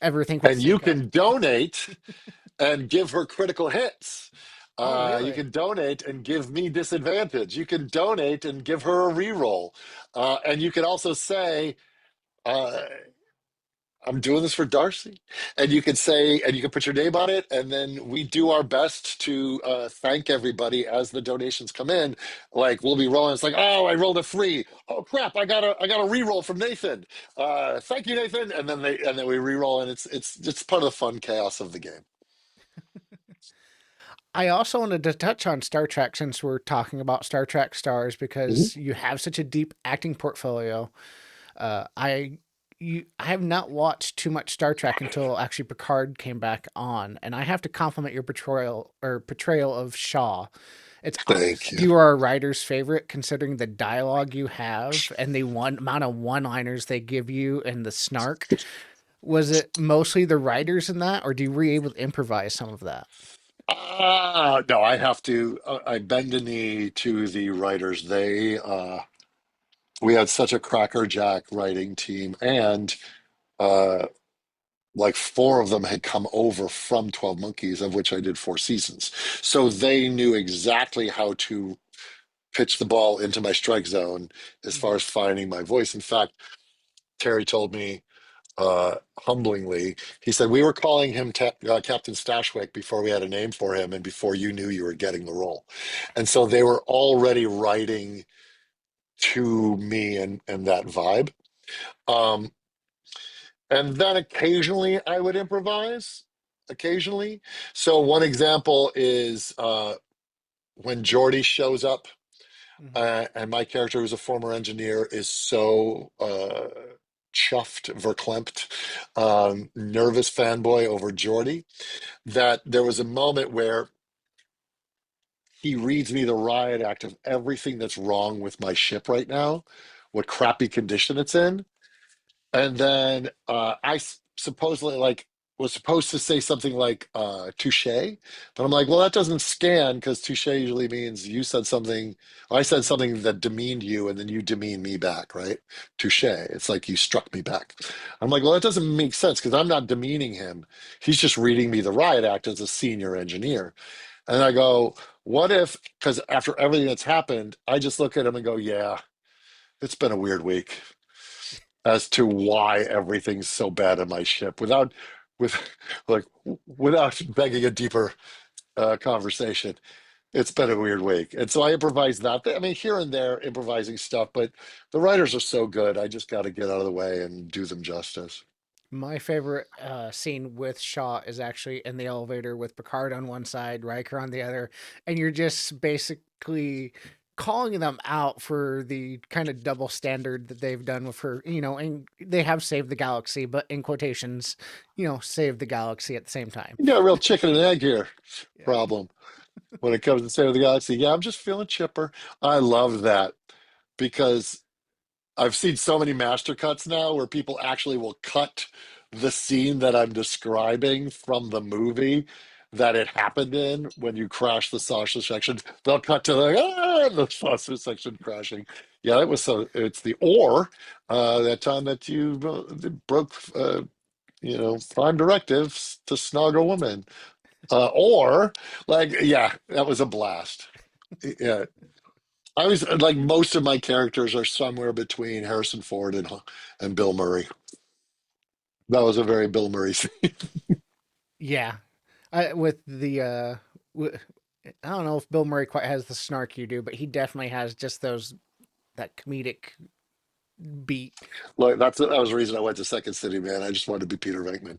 ever think would And you sync up. can donate and give her critical hits. Oh, You really? can donate and give me disadvantage. You can donate and give her a reroll, and you can also say. Uh, I'm doing this for Darcy. And you can say, and you can put your name on it. And then we do our best to thank everybody as the donations come in. Like we'll be rolling. It's like, oh, I rolled a 3. Oh crap. I got a re-roll from Nathan. Thank you, Nathan. And then we re-roll, and it's just part of the fun chaos of the game. I also wanted to touch on Star Trek since we're talking about Star Trek stars Mhm. because you have such a deep acting portfolio. I have not watched too much Star Trek until actually Picard came back on, and I have to compliment your portrayal of Shaw. It's Thank you. you are a writer's favorite considering the dialogue you have and the one amount of one-liners they give you and the snark. Was it mostly the writers in that, or were you able to improvise some of that? No, I have to. I bend a knee to the writers. We had such a crackerjack writing team, and uh, like four of them had come over from 12 Monkeys, of which I did four seasons. So they knew exactly how to pitch the ball into my strike zone as far Mhm. as finding my voice. In fact, Terry told me humblingly, he said, we were calling him Captain Stashwick before we had a name for him and before you knew you were getting the role. And so they were already writing to me and that vibe. Um, and then occasionally I would improvise, occasionally. So one example is when Jordy shows up, Mhm. and my character, who's a former engineer, is so chuffed, verklempt, nervous fanboy over Jordy that there was a moment where he reads me the riot act of everything that's wrong with my ship right now, what crappy condition it's in. And then supposedly like was supposed to say something like touche, but I'm like, well, that doesn't scan because touche usually means you said something, I said Mhm. something that demeaned you and then you demean me back, right? Touche. It's like you struck me back. I'm like, well, that doesn't make sense because I'm not demeaning him. He's just reading me the riot act as a senior engineer. And I go, what if, because after everything that's happened, I just look at him and go, yeah, it's been a weird week as to why everything's so bad on my ship with like without begging a deeper conversation. It's been a weird week, and so I improvise that. I mean, here and there improvising stuff, but the writers are so good, I just got to get out of the way and do them justice. My favorite scene with Shaw is actually in the elevator with Picard on one side, Riker on the other, and you're just basically calling them out for the kind of double standard that they've done with her, and they have saved the galaxy, but in quotations, saved the galaxy at the same time. You got a real chicken and egg here Yeah. problem when it comes to State of the Galaxy. Yeah, I'm just feeling chipper. I love that because I've seen so many master cuts now where people actually will cut the scene that I'm describing from the movie that it happened in when you crash the sausage section. They'll cut to the sausage section crashing. Yeah, it was so. It's the or that time that you broke, prime directives to snog a woman, or like, yeah, that was a blast. Yeah, I was like most of my characters are somewhere between Harrison Ford and Bill Murray. That was a very Bill Murray scene. Yeah. With the I don't know if Bill Murray quite has the snark you do, but he definitely has just those that comedic beat. Like that was the reason I went to Second City, man. I just wanted to be Peter Venkman.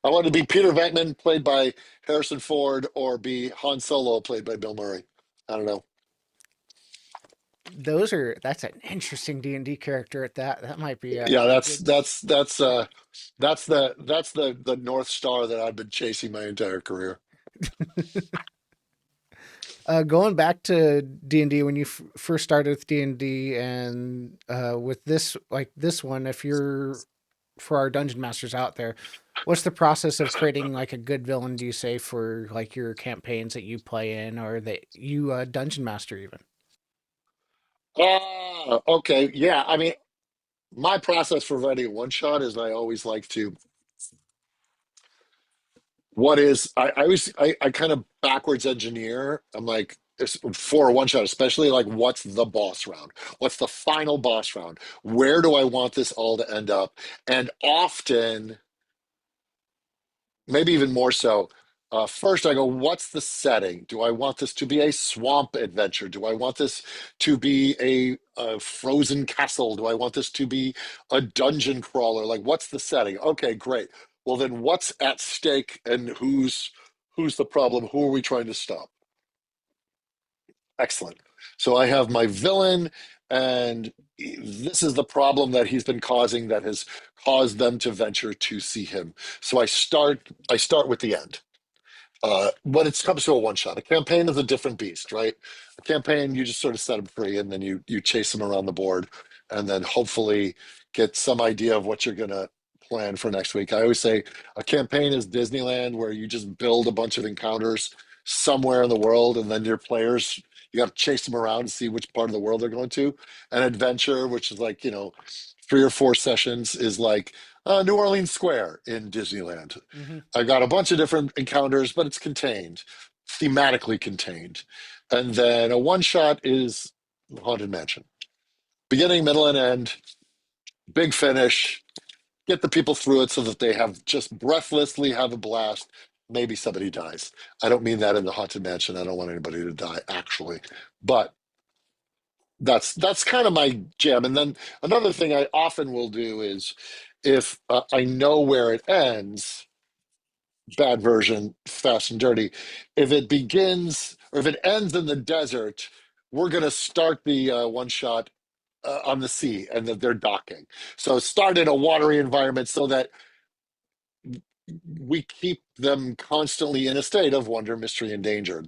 I wanted to be Peter Venkman played by Harrison Ford or be Han Solo played by Bill Murray. I don't know. That's an interesting D&D character at that. That might be Yeah, a that's good. that's that's uh that's the North Star that I've been chasing my entire career. Going back to D&D when you first started with D&D and with this one, if you're for our dungeon masters out there, what's the process of creating like a good villain, do you say, for like your campaigns that you play in or that you dungeon master even? Okay. Yeah. I mean, my process for writing a one shot is I always like to what is I always I kind of backwards engineer. I'm like for a one shot, especially like what's the boss round? What's the final boss round? Where do I want this all to end up? And often, maybe even more so, first I go, what's the setting? Do I want this to be a swamp adventure? Do I want this to be a frozen castle? Do I want this to be a dungeon crawler? Like, what's the setting? Okay, great. Well, then what's at stake and who's the problem? Who are we trying to stop? Excellent. So I have my villain, and this is the problem that he's been causing that has caused them to venture to see him. So I start with the end. When it comes to a one shot, a campaign is a different beast, right? A campaign, you just sort of set them free and then you chase them around the board and then hopefully get some idea of what you're going to plan for next week. I always say a campaign is Disneyland, where you just build a bunch of encounters somewhere in the world, and then your players, you got to chase them around to see which part of the world they're going to. An adventure, which is like, 3 or 4 sessions, is like New Orleans Square in Disneyland. Hmm. I got a bunch of different encounters, but it's contained, thematically contained. And then a one shot is Haunted Mansion. Beginning, middle, and end, big finish. Get the people through it so that they have just breathlessly have a blast. Maybe somebody dies. I don't mean that in the Haunted Mansion. I don't want anybody to die, actually. But that's kind of my jam. And then another thing I often will do is, if I know where it ends, bad version, fast and dirty. If it begins or if it ends in the desert, we're going to start the one shot on the sea, and that they're docking. So start in a watery environment so that we keep them constantly in a state of wonder, mystery, and danger.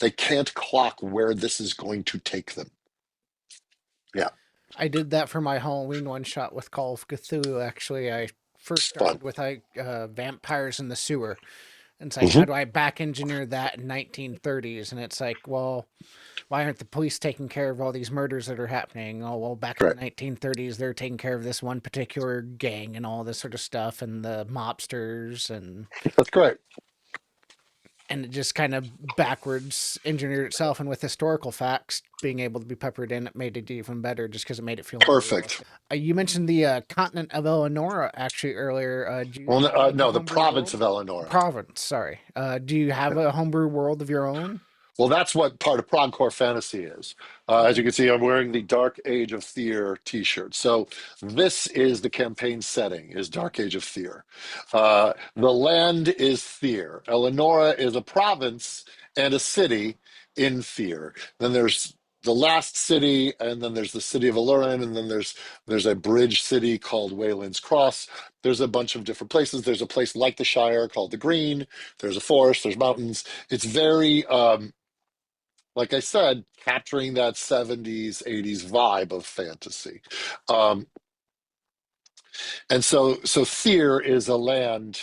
They can't clock where this is going to take them. Yeah, I did that for my Halloween one shot with Call of Cthulhu. Actually, I first it's fun. started with vampires in the sewer. And it's like, how Hmm. do I back engineer that in 1930s? And it's like, well, why aren't the police taking care of all these murders that are happening? Oh, well, back in the Right. 1930s, they're taking care of this one particular gang and all this sort of stuff, and the mobsters, That's great. and it just kind of backwards engineered itself. And with historical facts being able to be peppered in, it made it even better, just because it made it feel more Perfect. realistic. You mentioned the continent of Eleonora actually earlier. Do you Well, have like a no, the homebrew province world? of Eleanor. Province, sorry. Do you have a homebrew world of your own? Well, that's what part of Progcore Fantasy is. As you Okay. can see, I'm wearing the Dark Age of Fear T-shirt. So this is the campaign setting: is Dark Age of Fear. The land is Fear. Eleonora is a province and a city in Fear. Then there's the last city, and then there's the city of Alurin, and then there's a bridge city called Wayland's Cross. There's a bunch of different places. There's a place like the Shire called the Green. There's a forest. There's mountains. It's very like I said, capturing that 70s, 80s vibe of fantasy. Um, and so Thir is a land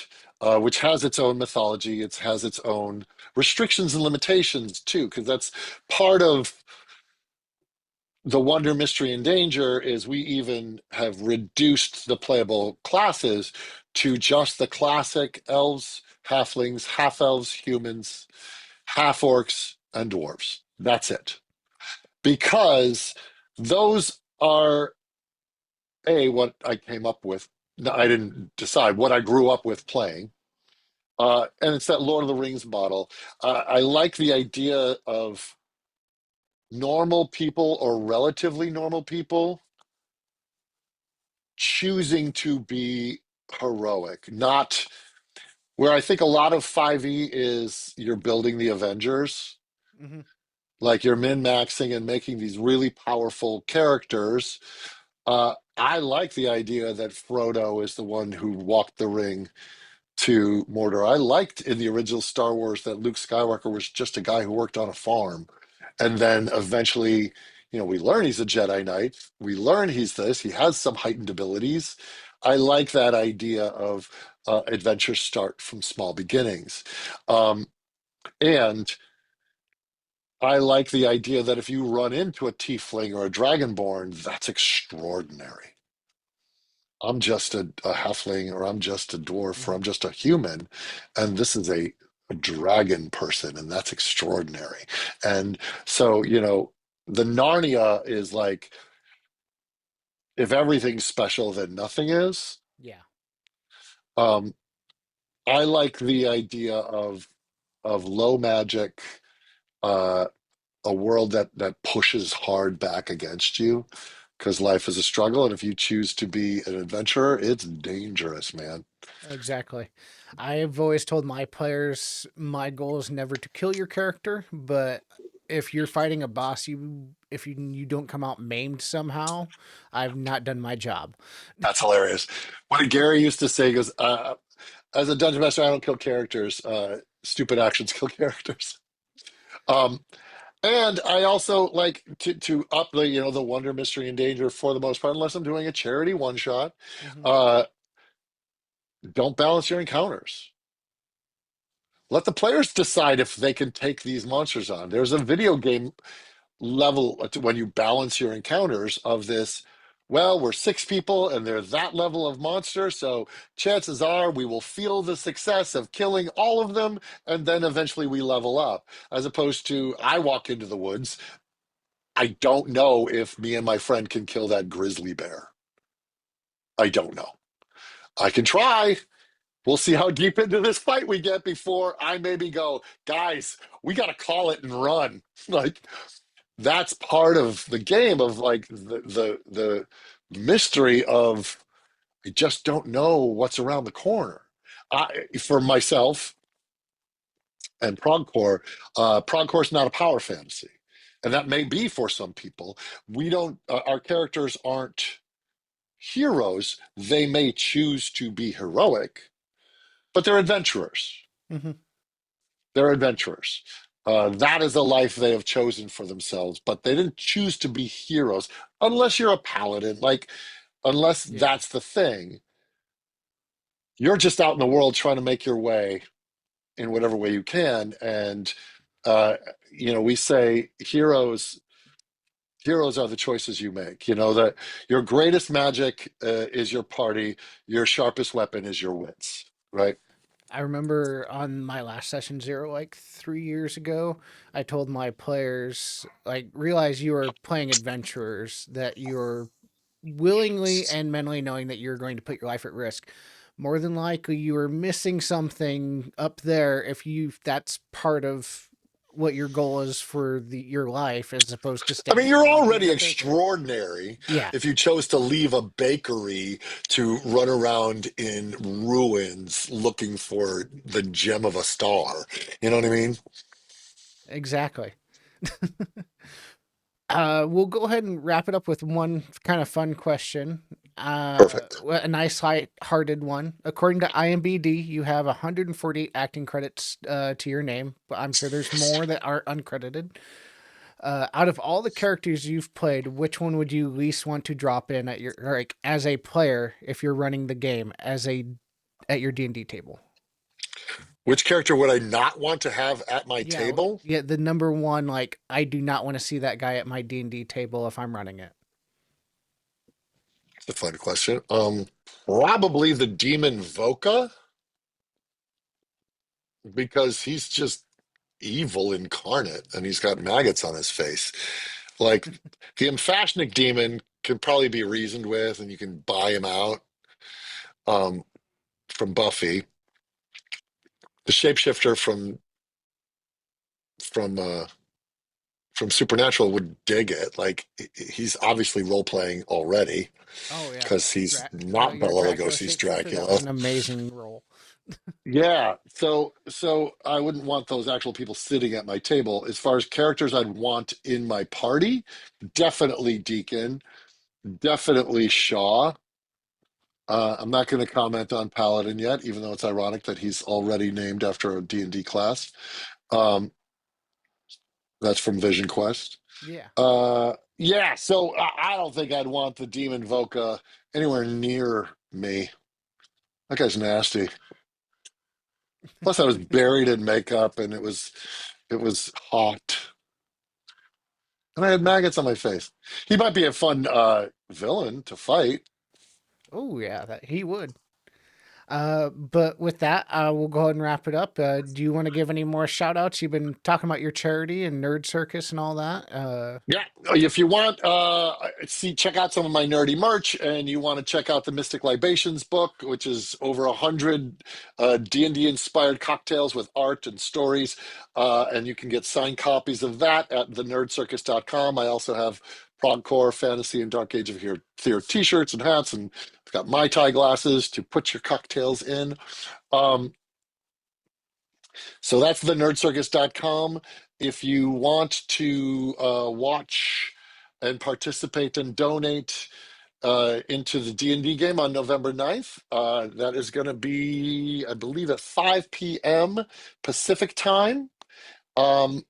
which has its own mythology, it has its own restrictions and limitations too, because that's part of the wonder, mystery, and danger. Is we even have reduced the playable classes to just the classic elves, halflings, half elves, humans, half orcs, and dwarves. That's it, because those are what I came up with. No, I didn't decide what I grew up with playing. And it's that Lord of the Rings model. I like the idea of normal people, or relatively normal people, choosing to be heroic, not where I think a lot of 5e is you're building the Avengers, Hmm. like you're min-maxing and making these really powerful characters. I like the idea that Frodo is the one who walked the ring to Mordor. I liked in the original Star Wars that Luke Skywalker was just a guy who worked on a farm. And then eventually, we learn he's a Jedi Knight. We learn he's this. He has some heightened abilities. I like that idea of adventures start from small beginnings. Um, and I like the idea that if you run into a tiefling or a dragonborn, that's extraordinary. I'm just a halfling, or I'm just a dwarf, or Hmm. I'm just a human, and this is a dragon person, and that's extraordinary. And so, the Narnia is like, if everything's special, then nothing is. Yeah. Um, I like the idea of low magic, uh, a world that pushes hard back against you, because life is a struggle, and if you choose to be an adventurer, it's dangerous, man. Exactly. I've always told my players my goal is never to kill your character, but if you're fighting a boss, if you don't come out maimed somehow, I've not done my job. That's hilarious. What did Gary used to say? He goes, as a dungeon master, I don't kill characters. Stupid actions kill characters. Um, and I also like to up the wonder, mystery, and danger for the most part, unless I'm doing a charity one shot. Hmm. Uh, Don't balance your encounters. Let the players decide if they can take these monsters on. There's a video game level when you balance your encounters of this. Well, we're six people and they're that level of monster, so chances are we will feel the success of killing all of them, and then eventually we level up. As opposed to, I walk into the woods, I don't know if me and my friend can kill that grizzly bear. I don't know. I can try. We'll see how deep into this fight we get before I maybe go, guys, we got to call it and run. Like, that's part of the game of like the mystery of I just don't know what's around the corner. For myself and Progcore is not a power fantasy, and that may be for some people. We don't. Our characters aren't heroes. They may choose to be heroic, but they're adventurers. Hmm. They're adventurers. That is a life they have chosen for themselves, but they didn't choose to be heroes unless you're a paladin. Like, unless Yeah. that's the thing, you're just out in the world trying to make your way in whatever way you can. And, uh, we say heroes are the choices you make. That your greatest magic is your party, your sharpest weapon is your wits, right? I remember on my last session zero, like 3 years ago, I told my players, like, realize you are playing adventurers, that you're willingly and mentally knowing that you're going to put your life at risk. More than likely, you are missing something up there if that's part of what your goal is for your life, as opposed to I mean, staying you're home and being already a baker. extraordinary Yeah, if you chose to leave a bakery to run around in ruins looking for the gem of a star. You know what I mean? exactly. We'll go ahead and wrap it up with one kind of fun question. Perfect. A nice light-hearted one. According to IMBD, you have 148 acting credits to your name, but I'm sure there's more that are uncredited. Out of all the characters you've played, which one would you least want to drop in at your like as a player if you're running the game at your D&D table? Which character would I not want to have at my Yeah, table? yeah, the number one, like, I do not want to see that guy at my D&D table if I'm running it. It's a fun question. Probably the demon Voka, because he's just evil incarnate and he's got maggots on his face. Like, the Amphashnic demon can probably be reasoned with, and you can buy him out from Buffy. The shapeshifter from uh, from Supernatural would dig it. Like, he's obviously role playing already Oh yeah, because he's not Your Bela Dracula Lugosi's shapeshifter, that was Dracula. an amazing role. Yeah, so I wouldn't want those actual people sitting at my table. As far as characters I'd want in my party, definitely Deacon, definitely Shaw. I'm not going to comment on Paladin yet, even though it's ironic that he's already named after a D&D class. Um, that's from Vision Quest. Yeah. Yeah, so I don't think I'd want the Demon Voca anywhere near me. That guy's nasty. Plus, I was buried in makeup, and it was hot, and I had maggots on my face. He might be a fun villain to fight. Oh yeah, that he would. But with that, we'll go ahead and wrap it up. Do you want to give any more shout outs? You've been talking about your charity and Nerd Circus and all that. Yeah, if you want, check out some of my nerdy merch, and you want to check out the Mystic Libations book, which is over 100 D&D inspired cocktails with art and stories, and you can get signed copies of that at thenerdcircus.com. I also have Progcore, Fantasy, and Dark Age of Fear t-shirts and hats, and I've got Mai Tai glasses to put your cocktails in. Um, so that's thenerdcircus.com. If you want to watch and participate and donate into the D&D game on November 9th, that is going to be, I believe, at 5 p.m. Pacific time, um,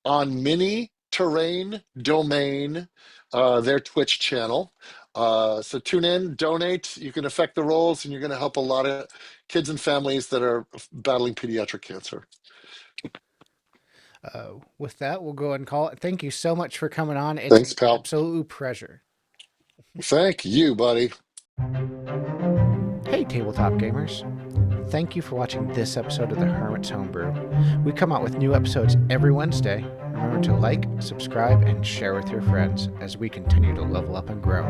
on Mini Terrain Domain, their Twitch channel. So tune in, donate. You can affect the roles, and you're going to help a lot of kids and families that are battling pediatric cancer. With that, we'll go ahead and call it. Thank you so much for coming on. It's Thanks, an pal. absolute pleasure. Thank you, buddy. Hey, tabletop gamers. Thank you for watching this episode of the Hermit's Homebrew. We come out with new episodes every Wednesday. Remember to like, subscribe, and share with your friends as we continue to level up and grow.